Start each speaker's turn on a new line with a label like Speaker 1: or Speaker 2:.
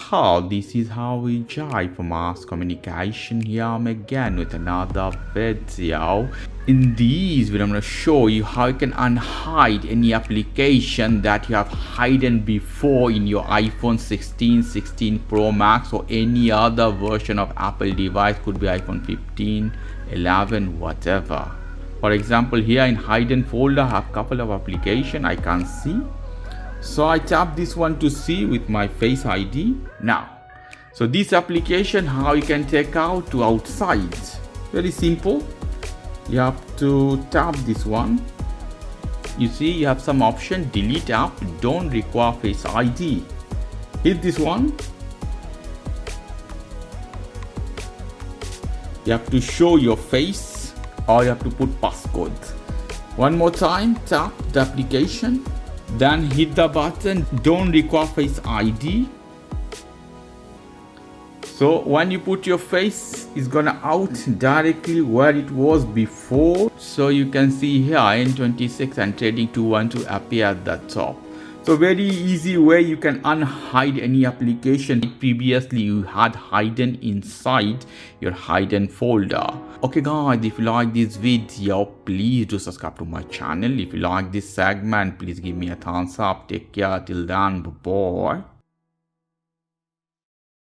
Speaker 1: how this is how we jive for mass communication. Here I'm again with another video. In this video I'm going to show you how you can unhide any application that you have hidden before in your iPhone 16, 16 Pro Max or any other version of Apple device. Could be iPhone 15, 11, whatever. For example, here in hidden folder I have a couple of applications I can see. So I tap this one to see with my Face ID. Now, so this application, how you can take out to outside. Very simple. You have to tap this one. You see you have some option, delete app, don't require Face ID. Hit this one. You have to show your face or you have to put passcode. One more time, tap the application. Then hit the button, don't require Face ID. So when you put your face, it's gonna out directly where it was before. So you can see here N26 and trading 212 appear at the top. So very easy way you can unhide any application previously you had hidden inside your hidden folder. Okay guys, if you like this video, please do subscribe to my channel. If you like this segment, please give me a thumbs up. Take care till then, bye bye.